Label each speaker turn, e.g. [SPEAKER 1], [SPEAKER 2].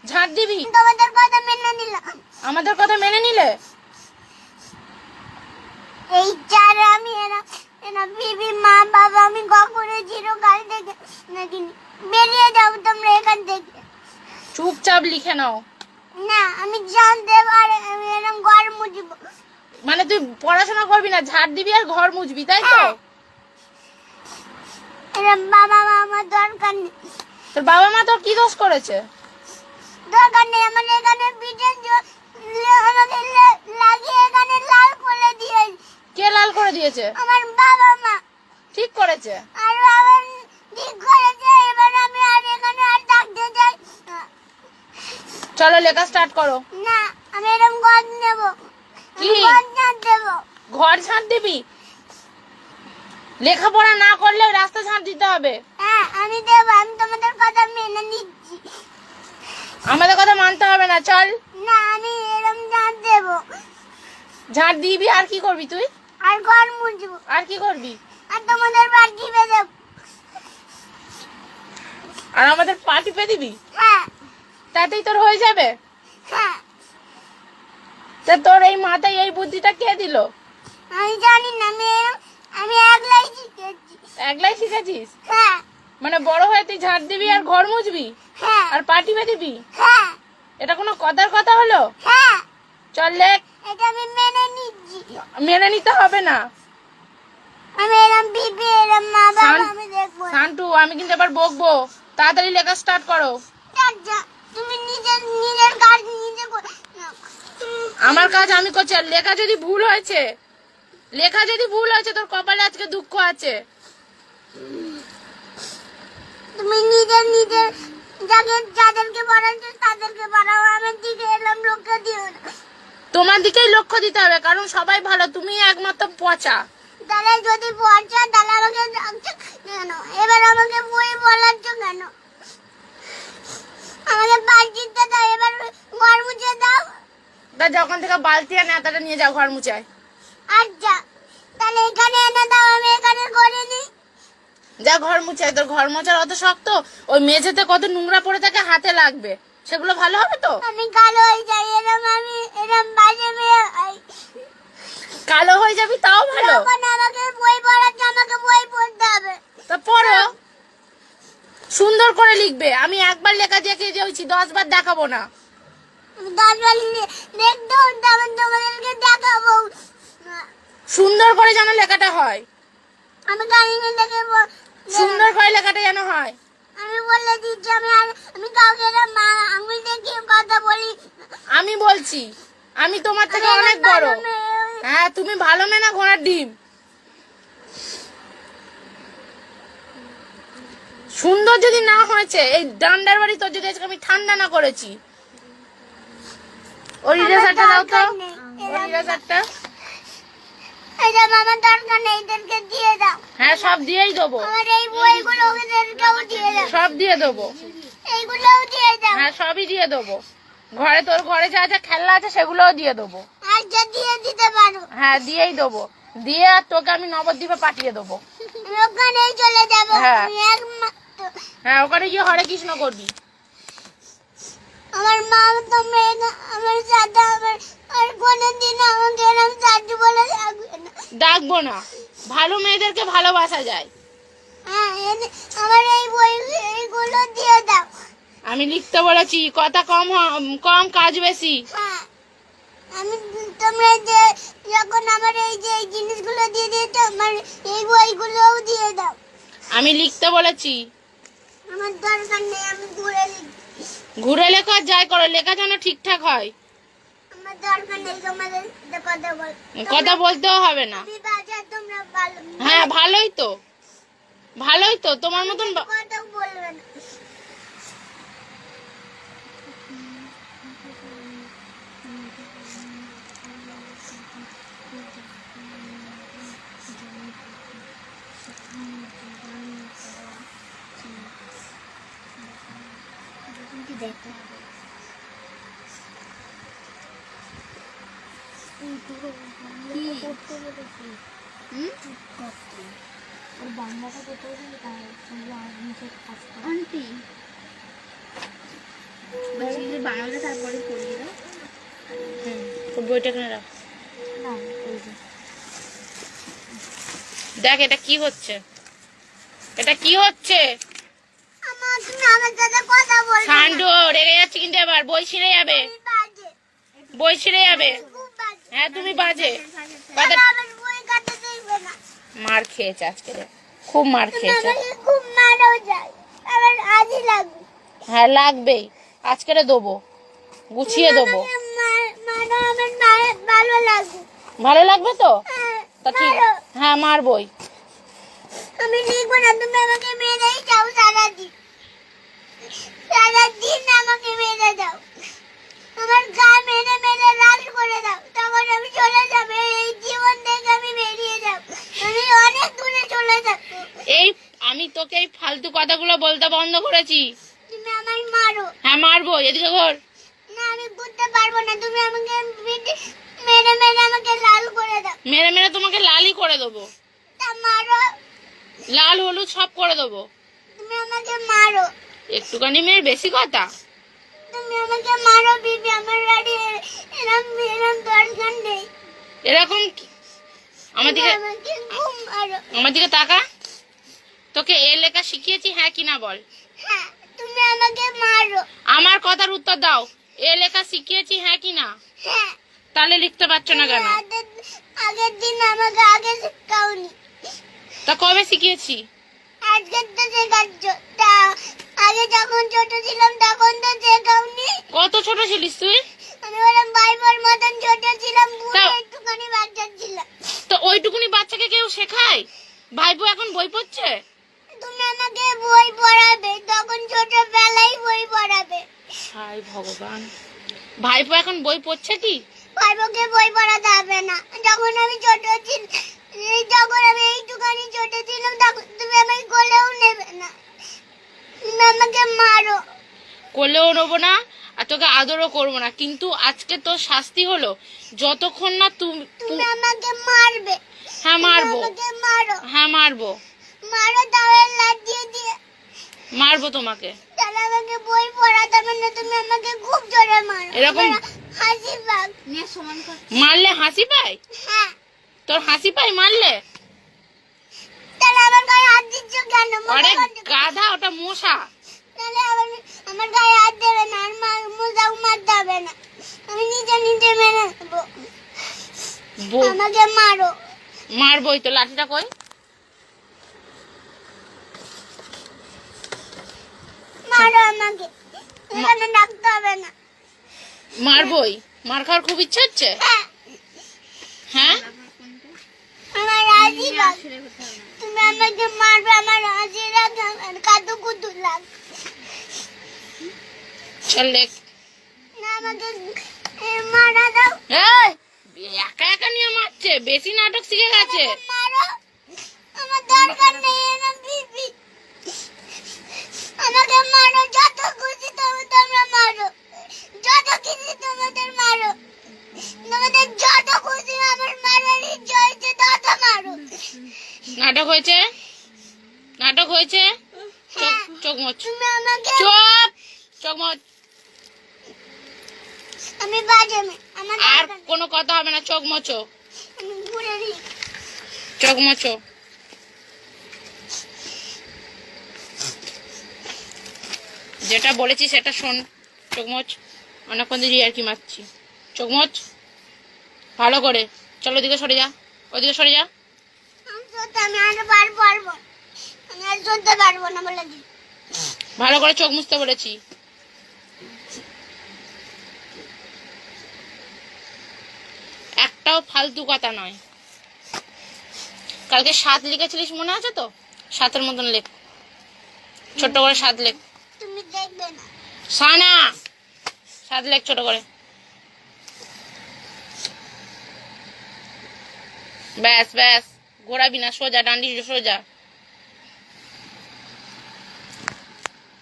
[SPEAKER 1] ঝাড় দিবি?
[SPEAKER 2] তোমাদের কথা মেনে নিলাম।
[SPEAKER 1] আমাদের কথা মেনে নিলে?
[SPEAKER 2] এই চার আমি এরা বিবি মা বাবা আমি কখনো চিরকাল থেকে দেখিনি। বেরিয়ে যাও তোমরা এখান থেকে।
[SPEAKER 1] চুপচাপ লিখে নাও।
[SPEAKER 2] না আমি জানতে পারি আমি এরকম ঘর মুছব।
[SPEAKER 1] মানে তুই পড়াশোনা করবি না, ঝাড় দিবি আর ঘর মুছবি, তাই তো?
[SPEAKER 2] এরকম বাবা মা আমার দরকার নেই।
[SPEAKER 1] তোর বাবা মা তোর কি দোষ করেছে?
[SPEAKER 2] দরকার নেই আমার এখানে পিঠে আমাকে লাগিয়ে এখানে লাল করে দিয়েছে।
[SPEAKER 1] কে লাল করে দিয়েছে?
[SPEAKER 2] আমার বাবা মা।
[SPEAKER 1] ঠিক করেছে?
[SPEAKER 2] আর বাবা ঠিক করেছে। এবার আমি আর এখানে আর থাকতে চাই না।
[SPEAKER 1] চলো লেখা স্টার্ট করো।
[SPEAKER 2] না আমি এরকম ঘর নেব।
[SPEAKER 1] কি?
[SPEAKER 2] ঘর ঝাড় দেবো।
[SPEAKER 1] ঘর ঝাড় দিবি? লেখাপড়া না করলে রাস্তা ঝাড় দিতে হবে।
[SPEAKER 2] হ্যাঁ আমি দেবো। আমি তোমাদের কথা মেনে নিচ্ছি।
[SPEAKER 1] আমাদের কথা মানতে হবে না, চল।
[SPEAKER 2] না আমি এরকম ঝাড় দেবো।
[SPEAKER 1] ঝাড় দিবি আর কি করবি তুই?
[SPEAKER 2] আর ঘর মুছবো।
[SPEAKER 1] আর কি করবি?
[SPEAKER 2] আর তোমাদের বাড়ি টিপে দেবো।
[SPEAKER 1] আর আমাদের পা টিপে দিবি?
[SPEAKER 2] হ্যাঁ
[SPEAKER 1] তাতেই তোর হয়ে যাবে?
[SPEAKER 2] হ্যাঁ
[SPEAKER 1] তা তোর এই মাথায় এই বুদ্ধিটা কে দিল?
[SPEAKER 2] আমি জানি না। আমি একলাই শিখেছি।
[SPEAKER 1] একলাই শিখেছিস?
[SPEAKER 2] হ্যাঁ
[SPEAKER 1] মানে বড় হয়ে তুই ঝাড় দিবি আর ঘর মুছবি
[SPEAKER 2] হ্যাঁ
[SPEAKER 1] আর পা টিপে দিবি?
[SPEAKER 2] হ্যাঁ
[SPEAKER 1] এটা কোনো কথার কথা হলো?
[SPEAKER 2] হ্যাঁ
[SPEAKER 1] চল লেখ।
[SPEAKER 2] এটা আমি মেনে নিচ্ছি।
[SPEAKER 1] মেনে নিতে হবে না।
[SPEAKER 2] আমি এরকম বিবি এরকম মা বাবা আমি দেখবো।
[SPEAKER 1] শান্টু, আমি কিন্তু এবার বকবো। তাড়াতাড়ি লেখা স্টার্ট করো।
[SPEAKER 2] তুমি নিজের কাজ নিজে করো।
[SPEAKER 1] আমার কাজ আমি করছি। আর লেখা যদি ভুল হয়েছে, তোর কপালে আজকে দুঃখ আছে।
[SPEAKER 2] তুমি নিজের যাদেরকে পড়াচ্ছো তাদেরকে পড়াও। আমার দিকে এরকম লক্ষ্য দিও না।
[SPEAKER 1] তোমার দিকেই লক্ষ্য দিতে হবে, কারণ সবাই ভালো, তুমি একমাত্র পচা।
[SPEAKER 2] তাহলে যদি পড়ছো তাহলে আমাকে ডাকছো কেন? এবার আমাকে বই বলাচ্ছ কেন? আমাকে বালতিতে দাও। এবার ঘর মুছে দাও।
[SPEAKER 1] তা যখন থেকে বালতি আর নেতাটা নিয়ে যাও ঘর মুছায়।
[SPEAKER 2] আচ্ছা তাহলে এখানে এনে দাও। আমি এখানে করে নিই।
[SPEAKER 1] যা ঘর মুছায়। তোর ঘর মোছার অত শক্ত? ওই মেঝেতে কত নোংরা পড়ে থাকে, হাতে লাগবে, সেগুলো ভালো হবে তো?
[SPEAKER 2] আমি কালো হয়ে যাই। আমি এরকম বাজে মেয়ে হই।
[SPEAKER 1] কালো হয়ে যাবি তাও ভালো?
[SPEAKER 2] যখন আমাকে বই পড়াচ্ছে আমাকে বই পড়তে হবে।
[SPEAKER 1] তা পড়ো, সুন্দর করে লিখবে। আমি একবার লেখা দেখিয়ে দিয়েছি, 10 বার দেখাবো না।
[SPEAKER 2] আমি 10 বার দেখতে আমি তোমাদেরকে দেখাবো।
[SPEAKER 1] সুন্দর করে যেন লেখাটা হয়।
[SPEAKER 2] আমি জানি না দেখে
[SPEAKER 1] সুন্দর করে লেখাটা যেন হয়।
[SPEAKER 2] আমি বলে দিচ্ছি আমি কাউকে মা আঙুল দেখিয়ে কথা বলি।
[SPEAKER 1] আমি বলছি, আমি তোমার থেকে অনেক বড়। হ্যাঁ, তুমি ভালো মেয়ে না ঘোড়ার ডিম। সুন্দর যদি না হয়েছে, এই ডান্ডার বাড়ি তোর যদি আজকে আমি ঠান্ডা না করেছি। ওই ইরেজারটা দাও তো। ওই ইরেজারটা।
[SPEAKER 2] এটা আমার দরকার নেই। এদেরকে দিয়ে দাও।
[SPEAKER 1] হ্যাঁ, সব দিয়েই দেবো।
[SPEAKER 2] আমার এই বইগুলো ওদেরকেও দিয়ে দাও।
[SPEAKER 1] সব দিয়ে দেবো।
[SPEAKER 2] এইগুলোও দিয়ে দাও।
[SPEAKER 1] হ্যাঁ, সবই দিয়ে দেবো। তোর ঘরে যা যা খেলনা আছে সেগুলোও দিয়ে দেবো।
[SPEAKER 2] আচ্ছা দিয়ে দিতে পারো।
[SPEAKER 1] হ্যাঁ, দিয়েই দেবো। দিয়ে আর তোকে আমি নবদ্বীপে পাঠিয়ে দেবো।
[SPEAKER 2] আমি ওখানেই চলে যাবো।
[SPEAKER 1] হ্যাঁ।
[SPEAKER 2] আমি
[SPEAKER 1] হ্যাঁ, ওখানে গিয়ে হরে কৃষ্ণ করবি।
[SPEAKER 2] আমার মা তোমরা আমার সাথে আর কোনোদিন আমাকে এরকম সাথে বলে ডাকবে না।
[SPEAKER 1] ডাকবো না। ভালো মেয়েদেরকে ভালোবাসা যায়।
[SPEAKER 2] হ্যাঁ আমার এইগুলো দিয়ে দাও।
[SPEAKER 1] আমি লিখতে বলেছি, কথা কম কাজ বেশি।
[SPEAKER 2] হ্যাঁ আমি তোমরা যখন আমার এই জিনিসগুলো দিয়ে দিয়েছো আমার এই বইগুলোও দিয়ে দাও।
[SPEAKER 1] আমি লিখতে বলেছি।
[SPEAKER 2] আমার দরকার নেই। আমি ঘুরে লিখি।
[SPEAKER 1] ঘুরে লেখা যাই করো, লেখা যেন ঠিকঠাক হয়।
[SPEAKER 2] আমার দরকার নেই তোমাদের কথা বল।
[SPEAKER 1] কথা বলতেও হবে না।
[SPEAKER 2] তোমরা ভালো।
[SPEAKER 1] হ্যাঁ, ভালোই তো তোমার মতন।
[SPEAKER 2] কথা বলবে না।
[SPEAKER 3] আন্টি
[SPEAKER 2] বানালে তারপরে পড়িয়ে দাও।
[SPEAKER 1] তোর বইটা এখানে রাখ। দেখ এটা কি হচ্ছে, এটা কি হচ্ছে?
[SPEAKER 2] আমার তুমি আমার সাথে কথা বলবে না।
[SPEAKER 1] সান্ডু রেগে যাচ্ছে কিন্তু এবার বই ছিঁড়ে যাবে,
[SPEAKER 2] তুমি বাজে,
[SPEAKER 1] বই ছিঁড়ে যাবে।
[SPEAKER 2] খুব বাজে।
[SPEAKER 1] হ্যাঁ তুমি বাজে।
[SPEAKER 2] তাহলে আমার বই কাটতে দেখবে না।
[SPEAKER 1] মার খেয়েছে আজকে রে, খুব মার
[SPEAKER 2] তুমি
[SPEAKER 1] খেয়েছে।
[SPEAKER 2] আমাকে খুব মারাও যায়, আমার আজই লাগবে।
[SPEAKER 1] হ্যাঁ লাগবেই, আজকে রে দেবো, গুছিয়ে দেবো।
[SPEAKER 2] আমাকে মারো, আমার ভালো লাগবে।
[SPEAKER 1] ভালো লাগবে তো?
[SPEAKER 2] হ্যাঁ,
[SPEAKER 1] তা ঠিক,
[SPEAKER 2] মারো।
[SPEAKER 1] হ্যাঁ মারবই।
[SPEAKER 2] আমি লিখবো না, তুমি আমাকে মেরেই যাও সারাদিন, সারাদিন আমাকে মেরে দাও, আমার গা মেরে মেরে লাল করে দাও, তখন আমি চলে যাবো, এই জীবন থেকে আমি বেরিয়ে যাব, আমি অনেক দূরে চলে যাবো।
[SPEAKER 1] এই আমি তোকে এই ফালতু কথাগুলো বলতে বন্ধ করেছি।
[SPEAKER 2] তুমি আমায় মারো।
[SPEAKER 1] হ্যাঁ মারবো, এদিকে ঘর।
[SPEAKER 2] না আমি করতে পারবো না, তুমি আমাকে মেরে মেরে আমাকে লাল করে দাও।
[SPEAKER 1] মেরে মেরে তোমাকে লালই করে দেবো,
[SPEAKER 2] তা মারো,
[SPEAKER 1] লাল হলুদ সব করে দেবো।
[SPEAKER 2] তুমি আমাকে মারো,
[SPEAKER 1] একটুখানি মেয়ের বেশি কথা।
[SPEAKER 2] তুমি আমাকে মারো বিবি, আমার গাড়ি এরম এরম দরকার নেই।
[SPEAKER 1] এরকম আমার
[SPEAKER 2] তুমি
[SPEAKER 1] দিকে,
[SPEAKER 2] আমাকে খুব মারো।
[SPEAKER 1] আমার দিকে তাকা। তোকে এ লেখা শিখিয়েছি হ্যাঁ কিনা বল?
[SPEAKER 2] হ্যাঁ, তুমি আমাকে মারো।
[SPEAKER 1] আমার কথার উত্তর দাও, এ লেখা শিখিয়েছি হ্যাঁ কিনা?
[SPEAKER 2] হ্যাঁ।
[SPEAKER 1] তাহলে লিখতে পারছো না কেন?
[SPEAKER 2] আগের দিন আমাকে আগে শেখাওনি,
[SPEAKER 1] তা কবে শিখিয়েছি?
[SPEAKER 2] আজকে তো শেখাচ্ছ। তা আগে যখন ছোট ছিলাম তখন তো শেখাওনি।
[SPEAKER 1] কত ছোট ছিলিস তুই?
[SPEAKER 2] আমি ওরকম বাইবল মতন ছোট ছিলাম, পুরো
[SPEAKER 1] তা-
[SPEAKER 2] একটুখানি বাচ্চা ছিলাম।
[SPEAKER 1] তো ওইটুকুনি বাচ্চাকে কেউ শেখায়? ভাইপো এখন বই পড়ছে।
[SPEAKER 2] তুমি আমাকে বই পড়াবে, তখন ছোটবেলায় বই পড়াবে।
[SPEAKER 1] হায় ভগবান, ভাইপো এখন বই পড়ছে কি?
[SPEAKER 2] ভাইবোকে বই পড়াতে হবে না। যখন আমি ছোট ছিলাম, যখন আমি এইটুখানি ছোট ছিলাম, তখন তুমি আমাকে কোলেও নেবে না, তুমি আমাকে মারো।
[SPEAKER 1] কোলেও নেবো না আর তোকে আদরও করবো না, কিন্তু আজকে তোর শাস্তি হলো যতক্ষণ না তুমি।
[SPEAKER 2] তুমি আমাকে মারবে।
[SPEAKER 1] হ্যাঁ
[SPEAKER 2] তুমি
[SPEAKER 1] মারবো,
[SPEAKER 2] আমাকে মারো,
[SPEAKER 1] হ্যাঁ মারবো,
[SPEAKER 2] মারো তাহলে লাঠিয়ে দিয়ে।
[SPEAKER 1] মারবো তোমাকে।
[SPEAKER 2] তাহলে আমাকে বই পড়াতে হবে না, তুমি আমাকে খুব জোরে মারো।
[SPEAKER 1] এরকম-
[SPEAKER 2] আমার হাসি পাক নিয়ে সমান কর।
[SPEAKER 1] মারলে হাসি পায়?
[SPEAKER 2] হ্যাঁ,
[SPEAKER 1] তোর হাসি পায় মারলে?
[SPEAKER 2] তাহলে আমার গায়ে হাত দিচ্ছ কেন?
[SPEAKER 1] আরে
[SPEAKER 2] মজা করতে-
[SPEAKER 1] গাধা, ওটা মশা।
[SPEAKER 2] তাহলে আমার গায়ে হাত দেবে না, আর মজাও মারতে হবে না, আমি নিজে নিজে মেরে নেবো। আমাকে মারো।
[SPEAKER 1] মারবই তো, লাঠিটা কই?
[SPEAKER 2] মারো আমাকে, এখানে ডাকতে হবে না।
[SPEAKER 1] মারবই, মার খাওয়ার খুব ইচ্ছা হচ্ছে।
[SPEAKER 2] হ্যাঁ,
[SPEAKER 1] হ্যাঁ
[SPEAKER 2] আমার হাসি পাক। তুমি আমাকে মারবে, আমার হাসি রাখ, আমার কাদু কুদু লাগ।
[SPEAKER 1] চল লেখ।
[SPEAKER 2] না আমাকে মারা দাও।
[SPEAKER 1] এই, একা একা নিয়ে মারছে, বেশি নাটক শিখে গেছে।
[SPEAKER 2] আমাকে মারো, আমার দরকার নেই এরম বিবি। আমাকে মারো, যত খুশি তোমরা মারো, যত খুশি তোমাদের মারো, তোমাদের যত খুশি আমার মারার ইচ্ছা হয়েছে তত মারো।
[SPEAKER 1] নাটক হয়েছে, নাটক হয়েছে। চোখ,
[SPEAKER 2] হ্যাঁ,
[SPEAKER 1] চোখ মোচ।
[SPEAKER 2] তুমি আমাকে,
[SPEAKER 1] চুপ, চোখ মোচ।
[SPEAKER 2] আমি বাজে মেয়ে, আমার
[SPEAKER 1] আর
[SPEAKER 2] দরকার নেই।
[SPEAKER 1] কোনো কথা হবে না, চোখ মোচো,
[SPEAKER 2] আমি ঘুরে দিই।
[SPEAKER 1] চোখ মোচো। যেটা বলেছি সেটা শোন, চোখ মোচ। অনেকক্ষণ ধরে আর কি মারছি, চোখ মোচ ভালো করে। চলো ওদিকে সরে যা, ওদিকে সরে যা।
[SPEAKER 2] আমি আর পারবো, আমি আর চলতে পারবো না বলে দিই।
[SPEAKER 1] ভালো করে চোখ মুছতে বলেছি। একটাও ফালতু কথা নয়। কালকে 7 লিখেছিলিস মনে আছে তো? 7-এর মতন লেখ, ছোট করে 7 লেখ।
[SPEAKER 2] তুমি দেখবে না।
[SPEAKER 1] সানা 7 লেখ ছোট করে। ব্যাস ব্যাস, ঘোরাবি না, সোজা ডান্ডি সোজা।